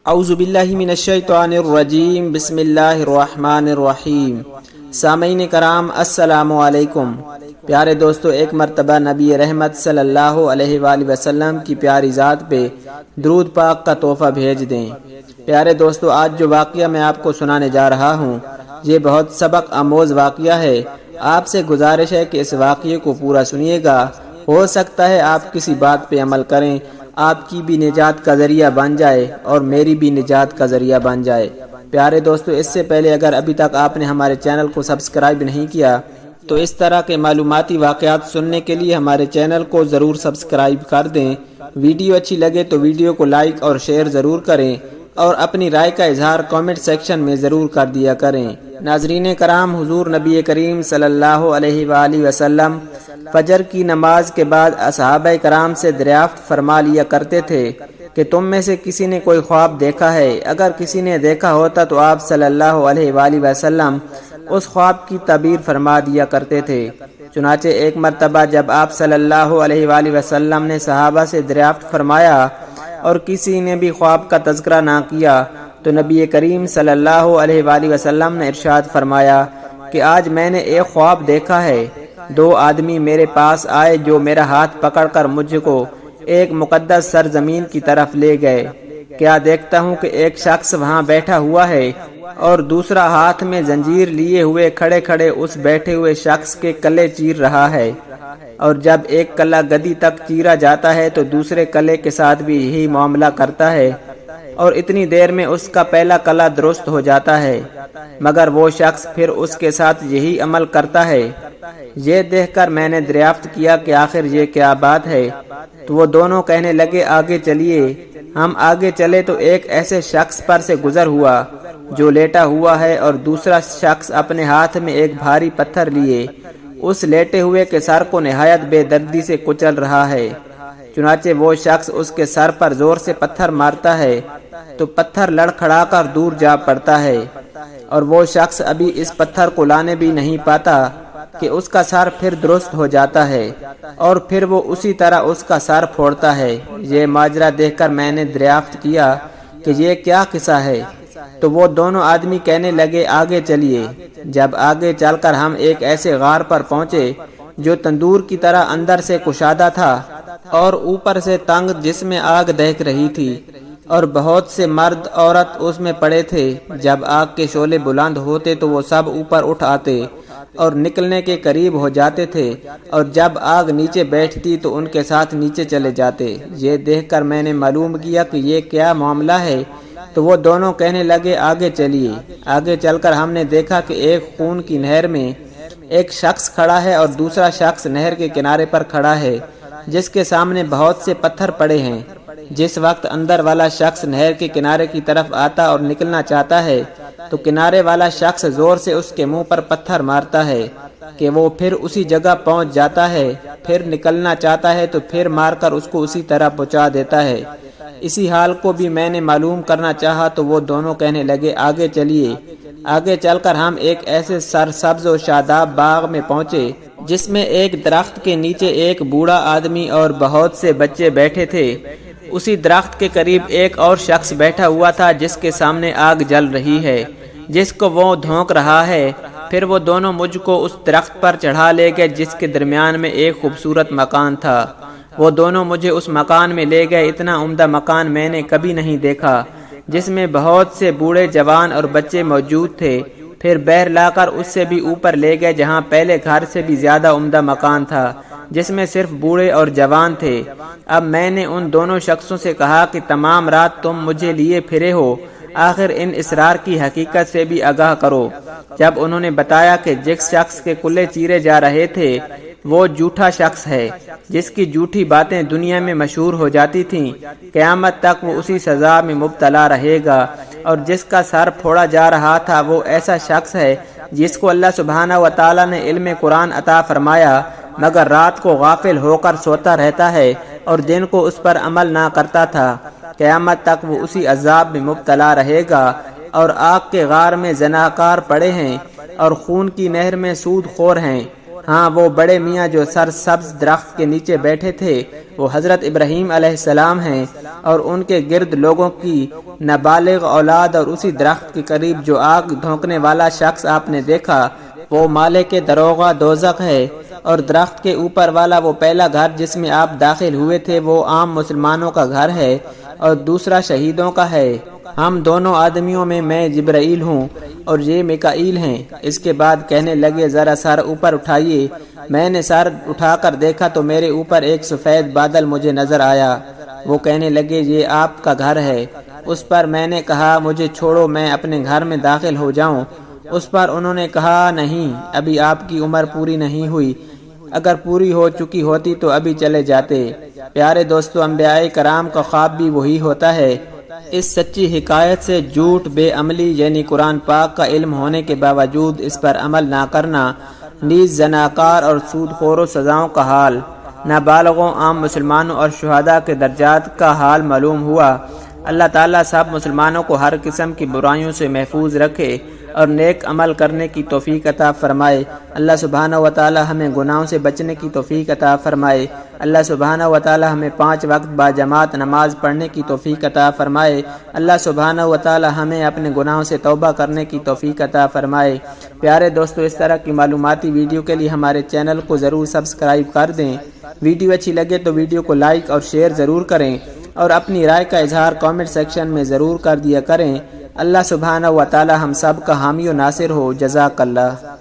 اعوذ باللہ من الشیطان الرجیم بسم اللہ الرحمن الرحیم۔ سامعین کرام السلام علیکم۔ پیارے دوستو، ایک مرتبہ نبی رحمت صلی اللہ علیہ وآلہ وسلم کی پیاری ذات پہ درود پاک کا تحفہ بھیج دیں۔ پیارے دوستو، آج جو واقعہ میں آپ کو سنانے جا رہا ہوں یہ بہت سبق آموز واقعہ ہے۔ آپ سے گزارش ہے کہ اس واقعے کو پورا سنیے گا، ہو سکتا ہے آپ کسی بات پہ عمل کریں، آپ کی بھی نجات کا ذریعہ بن جائے اور میری بھی نجات کا ذریعہ بن جائے۔ پیارے دوستو، اس سے پہلے اگر ابھی تک آپ نے ہمارے چینل کو سبسکرائب نہیں کیا تو اس طرح کے معلوماتی واقعات سننے کے لیے ہمارے چینل کو ضرور سبسکرائب کر دیں۔ ویڈیو اچھی لگے تو ویڈیو کو لائک اور شیئر ضرور کریں اور اپنی رائے کا اظہار کامنٹ سیکشن میں ضرور کر دیا کریں۔ ناظرین کرام، حضور نبی کریم صلی اللہ علیہ وآلہ وسلم فجر کی نماز کے بعد اصحابہ کرام سے دریافت فرما لیا کرتے تھے کہ تم میں سے کسی نے کوئی خواب دیکھا ہے؟ اگر کسی نے دیکھا ہوتا تو آپ صلی اللہ علیہ وآلہ وسلم اس خواب کی تعبیر فرما دیا کرتے تھے۔ چنانچہ ایک مرتبہ جب آپ صلی اللہ علیہ وآلہ وسلم نے صحابہ سے دریافت فرمایا اور کسی نے بھی خواب کا تذکرہ نہ کیا تو نبی کریم صلی اللہ علیہ وآلہ وسلم نے ارشاد فرمایا کہ آج میں نے ایک خواب دیکھا ہے۔ دو آدمی میرے پاس آئے جو میرا ہاتھ پکڑ کر مجھ کو ایک مقدس سرزمین کی طرف لے گئے۔ کیا دیکھتا ہوں کہ ایک شخص وہاں بیٹھا ہوا ہے اور دوسرا ہاتھ میں زنجیر لیے ہوئے کھڑے کھڑے اس بیٹھے ہوئے شخص کے کلے چیر رہا ہے، اور جب ایک کلا گدی تک چیرا جاتا ہے تو دوسرے کلے کے ساتھ بھی یہی معاملہ کرتا ہے، اور اتنی دیر میں اس کا پہلا کلا درست ہو جاتا ہے، مگر وہ شخص پھر اس کے ساتھ یہی عمل کرتا ہے۔ یہ دیکھ کر میں نے دریافت کیا کہ آخر یہ کیا بات ہے؟ تو وہ دونوں کہنے لگے آگے چلیے۔ ہم آگے چلے تو ایک ایسے شخص پر سے گزر ہوا جو لیٹا ہوا ہے اور دوسرا شخص اپنے ہاتھ میں ایک بھاری پتھر لیے اس لیٹے ہوئے کے سر کو نہایت بے دردی سے کچل رہا ہے۔ چنانچہ وہ شخص اس کے سر پر زور سے پتھر مارتا ہے تو پتھر لڑکھڑا کر دور جا پڑتا ہے، اور وہ شخص ابھی اس پتھر کو لانے بھی نہیں پاتا کہ اس کا سر پھر درست ہو جاتا ہے، اور پھر وہ اسی طرح اس کا سر پھوڑتا ہے۔ یہ ماجرا دیکھ کر میں نے دریافت کیا کہ یہ کیا قصہ ہے؟ تو وہ دونوں آدمی کہنے لگے آگے چلیے۔ جب آگے چل کر ہم ایک ایسے غار پر پہنچے جو تندور کی طرح اندر سے کشادہ تھا اور اوپر سے تنگ، جس میں آگ دہک رہی تھی، اور بہت سے مرد عورت اس میں پڑے تھے۔ جب آگ کے شعلے بلند ہوتے تو وہ سب اوپر اٹھ آتے اور نکلنے کے قریب ہو جاتے تھے، اور جب آگ نیچے بیٹھتی تو ان کے ساتھ نیچے چلے جاتے۔ یہ دیکھ کر میں نے معلوم کیا کہ یہ کیا معاملہ ہے، تو وہ دونوں کہنے لگے آگے چلیے۔ آگے چل کر ہم نے دیکھا کہ ایک خون کی نہر میں ایک شخص کھڑا ہے اور دوسرا شخص نہر کے کنارے پر کھڑا ہے جس کے سامنے بہت سے پتھر پڑے ہیں۔ جس وقت اندر والا شخص نہر کے کنارے کی طرف آتا اور نکلنا چاہتا ہے تو کنارے والا شخص زور سے اس کے منہ پر پتھر مارتا ہے کہ وہ پھر اسی جگہ پہنچ جاتا ہے، پھر نکلنا چاہتا ہے تو پھر مار کر اس کو اسی طرح پہنچا دیتا ہے۔ اسی حال کو بھی میں نے معلوم کرنا چاہا تو وہ دونوں کہنے لگے آگے چلیے۔ آگے چل کر ہم ایک ایسے سرسبز و شاداب باغ میں پہنچے جس میں ایک درخت کے نیچے ایک بوڑھا آدمی اور بہت سے بچے بیٹھے تھے۔ اسی درخت کے قریب ایک اور شخص بیٹھا ہوا تھا جس کے سامنے آگ جل رہی ہے، جس کو وہ دھونک رہا ہے۔ پھر وہ دونوں مجھ کو اس درخت پر چڑھا لے گئے جس کے درمیان میں ایک خوبصورت مکان تھا۔ وہ دونوں مجھے اس مکان میں لے گئے۔ اتنا عمدہ مکان میں نے کبھی نہیں دیکھا، جس میں بہت سے بوڑھے، جوان اور بچے موجود تھے۔ پھر بہر لا کر اس سے بھی اوپر لے گئے جہاں پہلے گھر سے بھی زیادہ عمدہ مکان تھا، جس میں صرف بوڑھے اور جوان تھے۔ اب میں نے ان دونوں شخصوں سے کہا کہ تمام رات تم مجھے لیے پھرے ہو، آخر ان اسرار کی حقیقت سے بھی آگاہ کرو۔ جب انہوں نے بتایا کہ جس شخص کے کلے چیرے جا رہے تھے وہ جھوٹا شخص ہے جس کی جھوٹی باتیں دنیا میں مشہور ہو جاتی تھیں، قیامت تک وہ اسی سزا میں مبتلا رہے گا، اور جس کا سر پھوڑا جا رہا تھا وہ ایسا شخص ہے جس کو اللہ سبحانہ و تعالی نے علم قرآن عطا فرمایا، مگر رات کو غافل ہو کر سوتا رہتا ہے اور دن کو اس پر عمل نہ کرتا تھا، قیامت تک وہ اسی عذاب میں مبتلا رہے گا، اور آگ کے غار میں زناکار پڑے ہیں اور خون کی نہر میں سود خور ہیں۔ ہاں وہ بڑے میاں جو سر سبز درخت کے نیچے بیٹھے تھے وہ حضرت ابراہیم علیہ السلام ہیں، اور ان کے گرد لوگوں کی نابالغ اولاد، اور اسی درخت کے قریب جو آگ دھونکنے والا شخص آپ نے دیکھا وہ مالک دروغہ دوزخ ہے، اور درخت کے اوپر والا وہ پہلا گھر جس میں آپ داخل ہوئے تھے وہ عام مسلمانوں کا گھر ہے اور دوسرا شہیدوں کا ہے۔ ہم دونوں آدمیوں میں جبرائیل ہوں اور یہ میکائیل ہیں۔ اس کے بعد کہنے لگے ذرا سر اوپر اٹھائیے۔ میں نے سر اٹھا کر دیکھا تو میرے اوپر ایک سفید بادل مجھے نظر آیا۔ وہ کہنے لگے یہ آپ کا گھر ہے۔ اس پر میں نے کہا مجھے چھوڑو، میں اپنے گھر میں داخل ہو جاؤں۔ اس پر انہوں نے کہا نہیں، ابھی آپ کی عمر پوری نہیں ہوئی، اگر پوری ہو چکی ہوتی تو ابھی چلے جاتے۔ پیارے دوستو، انبیاء کرام کا خواب بھی وہی ہوتا ہے۔ اس سچی حکایت سے جھوٹ، بے عملی یعنی قرآن پاک کا علم ہونے کے باوجود اس پر عمل نہ کرنا، نیز زناکار اور سود خوروں سزاؤں کا حال، نابالغوں، عام مسلمانوں اور شہداء کے درجات کا حال معلوم ہوا۔ اللہ تعالیٰ سب مسلمانوں کو ہر قسم کی برائیوں سے محفوظ رکھے اور نیک عمل کرنے کی توفیق عطا فرمائے۔ اللہ سبحانہ و تعالی ہمیں گناہوں سے بچنے کی توفیق عطا فرمائے۔ اللہ سبحانہ و تعالی ہمیں 5 وقت باجماعت نماز پڑھنے کی توفیق عطا فرمائے۔ اللہ سبحانہ و تعالی ہمیں اپنے گناہوں سے توبہ کرنے کی توفیق عطا فرمائے۔ پیارے دوستو، اس طرح کی معلوماتی ویڈیو کے لیے ہمارے چینل کو ضرور سبسکرائب کر دیں۔ ویڈیو اچھی لگے تو ویڈیو کو لائک اور شیئر ضرور کریں، اور اپنی رائے کا اظہار کامنٹ سیکشن میں ضرور کر دیا کریں۔ اللہ سبحانہ و تعالی ہم سب کا حامی و ناصر ہو۔ جزاک اللہ۔